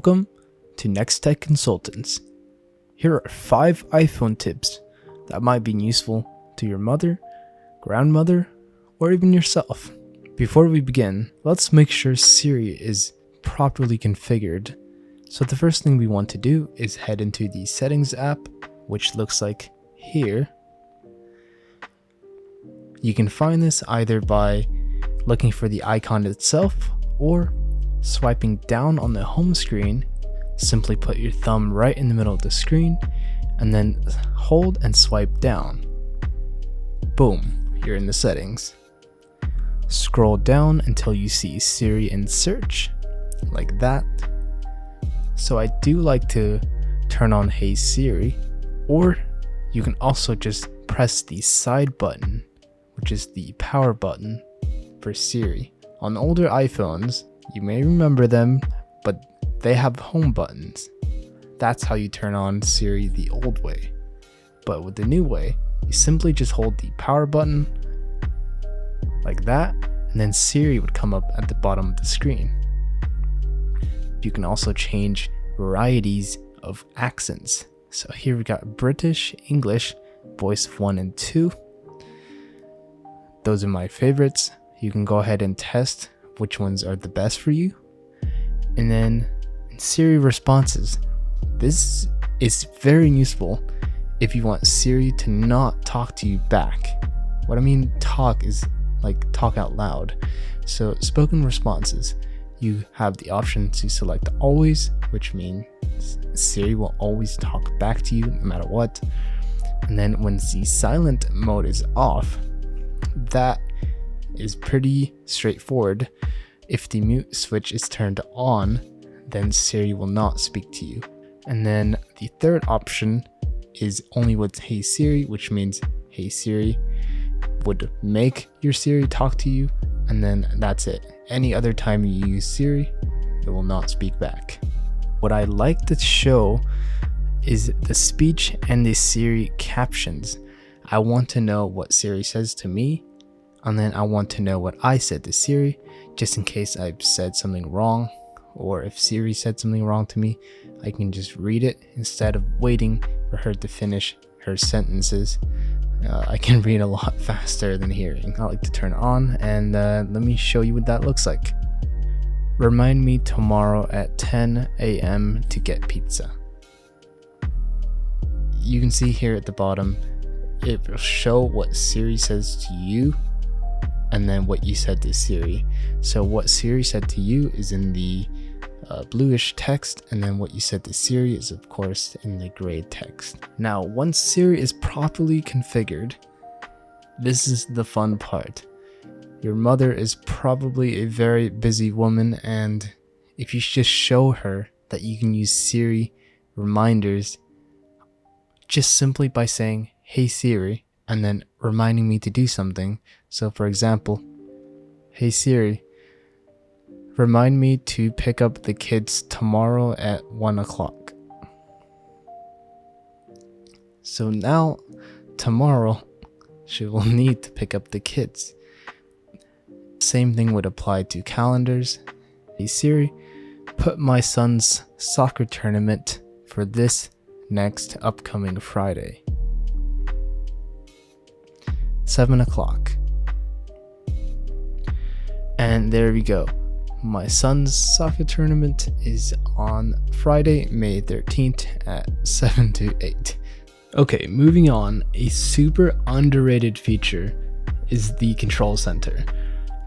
Welcome to Next Tech Consultants. Here are 5 iPhone tips that might be useful to your mother, grandmother, or even yourself. Before we begin, let's make sure Siri is properly configured. So the first thing we want to do is head into the Settings app, which looks like here. You can find this either by looking for the icon itself or swiping down on the home screen. Simply put your thumb right in the middle of the screen and then hold and swipe down. Boom, you're in the settings. Scroll down until you see Siri in search, like that. So I do like to turn on Hey Siri, or you can also just press the side button, which is the power button for Siri. On older iPhones, you may remember them, but they have home buttons. That's how you turn on Siri the old way. But with the new way, you simply just hold the power button like that, and then Siri would come up at the bottom of the screen. You can also change varieties of accents. So here we got British, English, voice of 1 and 2. Those are my favorites. You can go ahead and test which ones are the best for you. And then Siri responses. This is very useful if you want Siri to not talk to you back. What I mean talk is like talk out loud. So spoken responses, you have the option to select always, which means Siri will always talk back to you no matter what. And then when the silent mode is off, that is pretty straightforward. If the mute switch is turned on, then Siri will not speak to you. And then the third option is only with Hey Siri, which means Hey Siri would make your Siri talk to you, and then that's it. Any other time you use Siri, it will not speak back. What I like to show is the speech and the Siri captions. I want to know what Siri says to me, and then I want to know what I said to Siri, just in case I've said something wrong, or if Siri said something wrong to me, I can just read it instead of waiting for her to finish her sentences. I can read a lot faster than hearing. I like to turn it on, and let me show you what that looks like. Remind me tomorrow at 10 a.m. to get pizza. You can see here at the bottom, it will show what Siri says to you and then what you said to Siri. So what Siri said to you is in the bluish text, and then what you said to Siri is of course in the gray text. Now once Siri is properly configured, this is the fun part. Your mother is probably a very busy woman, and if you just show her that you can use Siri reminders just simply by saying Hey Siri and then reminding me to do something. So for example, Hey Siri, remind me to pick up the kids tomorrow at 1 o'clock. So now, tomorrow, she will need to pick up the kids. Same thing would apply to calendars. Hey Siri, put my son's soccer tournament for this next upcoming Friday. 7 o'clock. And there we go. My son's soccer tournament is on Friday, May 13th at 7 to 8. Okay, moving on. A super underrated feature is the control center.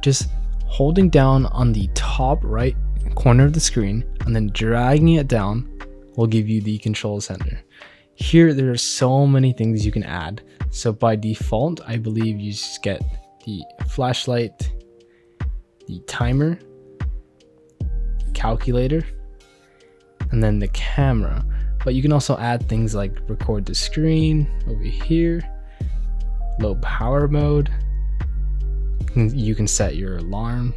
Just holding down on the top right corner of the screen and then dragging it down will give you the control center. Here, there are so many things you can add. So by default, I believe you just get the flashlight, the timer, calculator, and then the camera. But you can also add things like record the screen over here, low power mode. You can set your alarm,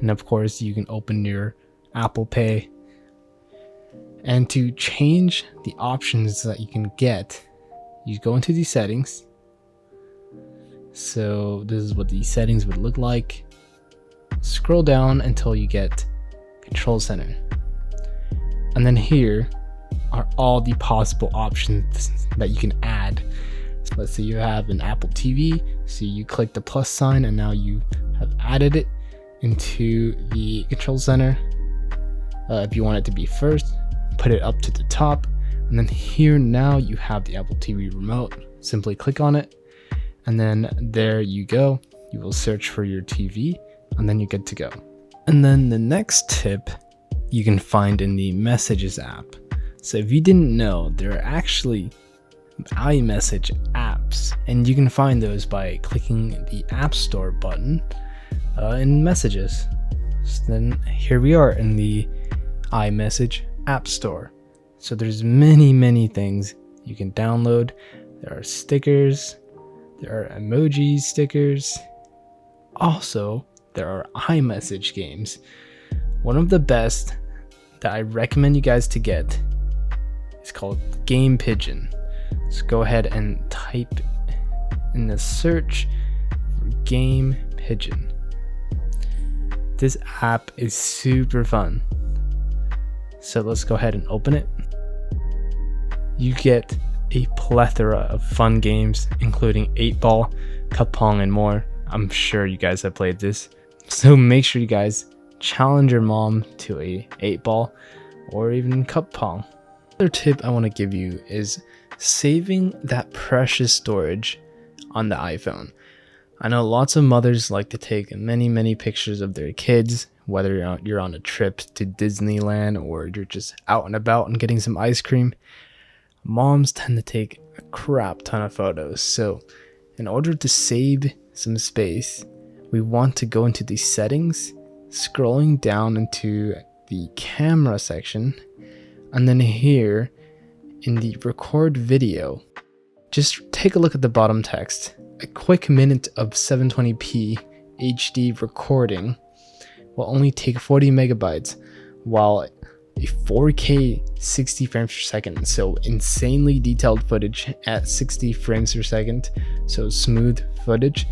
and of course you can open your Apple Pay. And to change the options that you can get, you go into the settings. So this is what the settings would look like. Scroll down until you get Control Center. And then here are all the possible options that you can add. So let's say you have an Apple TV, so you click the plus sign and now you have added it into the control center. If you want it to be first, put it up to the top, and then here now you have the Apple TV remote. Simply click on it, and then there you go. You will search for your TV, and then you're good to go. And then the next tip you can find in the Messages app. So if you didn't know, there are actually iMessage apps, and you can find those by clicking the App Store button in Messages. So then here we are in the iMessage App Store. So there's many things you can download. There are stickers, there are emoji stickers. Also, there are iMessage games. One of the best that I recommend you guys to get is called Game Pigeon. So go ahead and type in the search for Game Pigeon. This app is super fun. So let's go ahead and open it. You get a plethora of fun games, including 8-ball, cup pong, and more. I'm sure you guys have played this. So make sure you guys challenge your mom to a 8-ball or even cup pong. Another tip I want to give you is saving that precious storage on the iPhone. I know lots of mothers like to take many pictures of their kids, whether you're on a trip to Disneyland or you're just out and about and getting some ice cream. Moms tend to take a crap ton of photos, so in order to save some space, we want to go into the settings, scrolling down into the camera section, and then here in the record video, just take a look at the bottom text. A quick minute of 720p HD recording will only take 40 megabytes, while a 4K 60 frames per second, so insanely detailed footage at 60 frames per second, so smooth footage,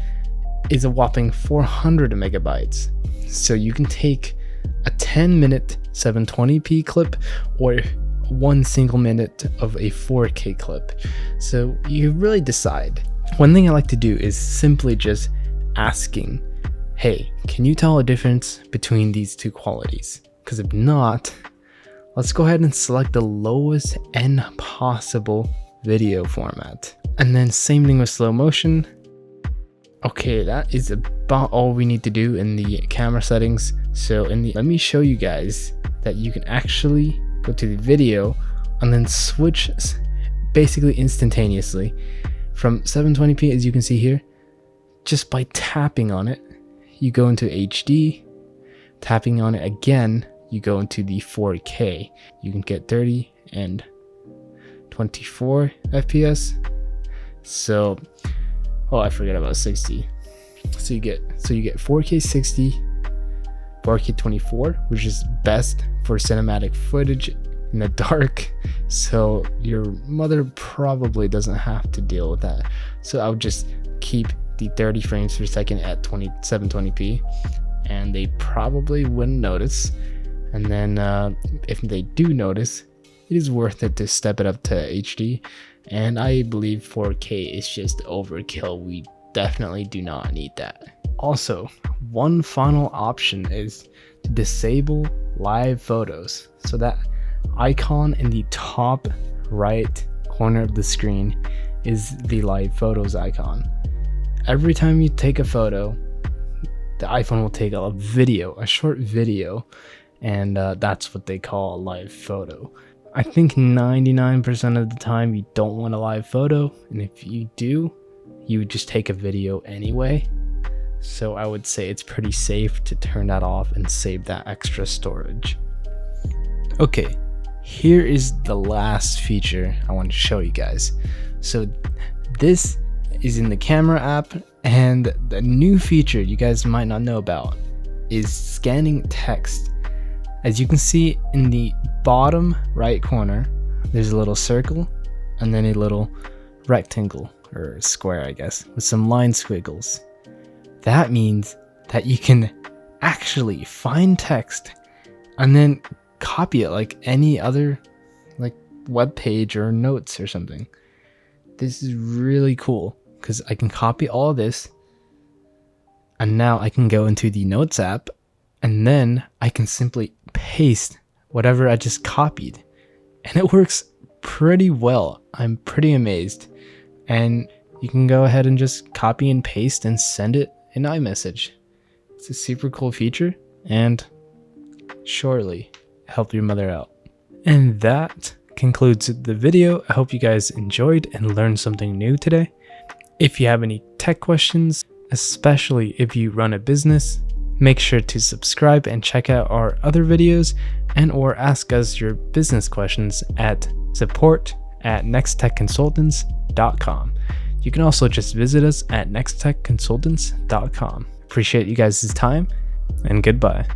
is a whopping 400 megabytes. So you can take a 10-minute 720p clip or one single minute of a 4K clip. So you really decide. One thing I like to do is simply just asking, hey, can you tell a difference between these two qualities? Because if not, let's go ahead and select the lowest end possible video format. And then same thing with slow motion. Okay, that is about all we need to do in the camera settings. So let me show you guys that you can actually go to the video and then switch basically instantaneously from 720p, as you can see here. Just by tapping on it, you go into HD, tapping on it again, you go into the 4K. You can get 30 and 24 FPS. So, oh, I forgot about 60. So you get 4K 60, 4K 24, which is best for cinematic footage in the dark. So your mother probably doesn't have to deal with that. So I would just keep the 30 frames per second at 720p, and they probably wouldn't notice. And then if they do notice, it is worth it to step it up to HD. And I believe 4K is just overkill. We definitely do not need that. Also, one final option is to disable live photos. So that icon in the top right corner of the screen is the live photos icon. Every time you take a photo, the iPhone will take a video, a short video, and that's what they call a live photo. I think 99% of the time you don't want a live photo, and if you do, you would just take a video anyway. So I would say it's pretty safe to turn that off and save that extra storage. Okay, here is the last feature I want to show you guys. So this is in the camera app, and the new feature you guys might not know about is scanning text. As you can see in the bottom right corner, there's a little circle and then a little rectangle or square, I guess, with some line squiggles. That means that you can actually find text and then copy it like any other like web page or notes or something. This is really cool because I can copy all of this, and now I can go into the Notes app, and then I can simply paste whatever I just copied, and it works pretty well. I'm pretty amazed. And you can go ahead and just copy and paste and send it in iMessage. It's a super cool feature and surely help your mother out. And that concludes the video. I hope you guys enjoyed and learned something new today. If you have any tech questions, especially if you run a business, make sure to subscribe and check out our other videos, and or ask us your business questions at support@nexttechconsultants.com. You can also just visit us at nexttechconsultants.com. Appreciate you guys' time, and goodbye.